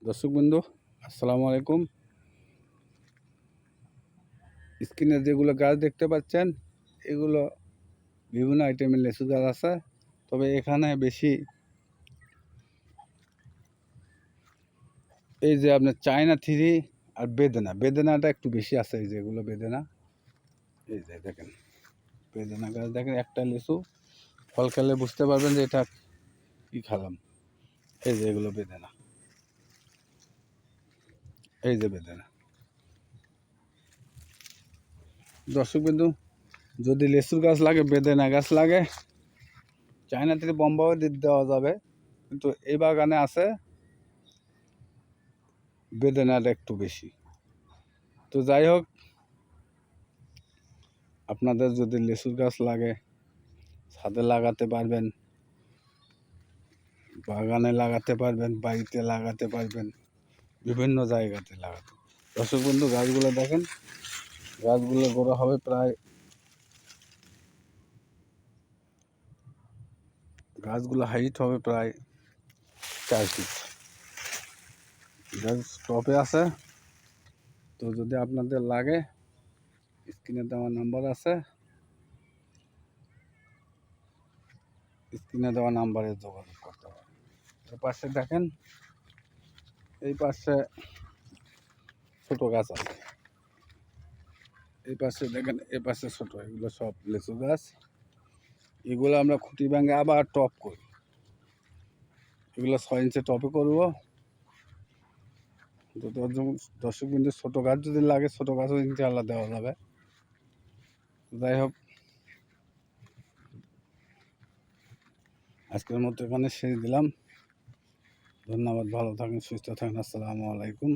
দর্শক বন্ধু, আসসালামু আলাইকুম। স্ক্রিনে যেগুলো গাছ দেখতে পাচ্ছেন, এগুলো বিভিন্ন আইটেমের লেচু গাছ আছে। তবে এখানে বেশি এই যে আপনার চায়না থ্রি আর বেদেনাটা একটু বেশি আছে। এই যেগুলো বেদেনা, এই যে দেখেন বেদেনা গাছ দেখেন, একটা লেচু ফল খেলে বুঝতে পারবেন যে এটা কি খেলাম। এই যে এগুলো বেদেনা, এই যে বেদেনা। দর্শক বিন্দু, যদি লেচুর গাছ লাগে, বেদেনা গাছ লাগে, চায়না থ্রি বম্বাও দেওয়া যাবে, কিন্তু এই বাগানে আছে বেদেনাটা একটু বেশি। তো যাই হোক, আপনাদের যদি লেচুর গাছ লাগে ছাদে লাগাতে পারবেন, বাগানে লাগাতে পারবেন, বাড়িতে লাগাতে পারবেন, বিভিন্ন জায়গাতে লাগাতে। দর্শক বন্ধু, গাছগুলো দেখেন, গাছগুলো গোড়া হবে প্রায়, গাছগুলো হাইট হবে প্রায় 4 ফিট। গাছ টপে আছে। তো যদি আপনাদের লাগে, স্ক্রিনে দেওয়া নাম্বার আছে, স্ক্রিনে দেওয়া নাম্বারে যোগাযোগ করতে হবে। এর পাশে দেখেন, এই পাশে ছোট গাছ আছে, এই পাশে দেখেন, এই পাশে ছোট, এগুলো সব লেচু গাছ। এগুলো আমরা খুঁটি ভেঙে আবার টপ করি, এগুলো 6 ইঞ্চি টপে করবো। তো দর্শক বিন্দু, ছোটো গাছ যদি লাগে, ছোটো গাছও ইনশাআল্লাহ দেওয়া যাবে। যাই হোক, আজকের মতো এখানে শেষ দিলাম। ধন্যবাদ, ভালো থাকেন, সুস্থ থাকেন, আসসালামু আলাইকুম।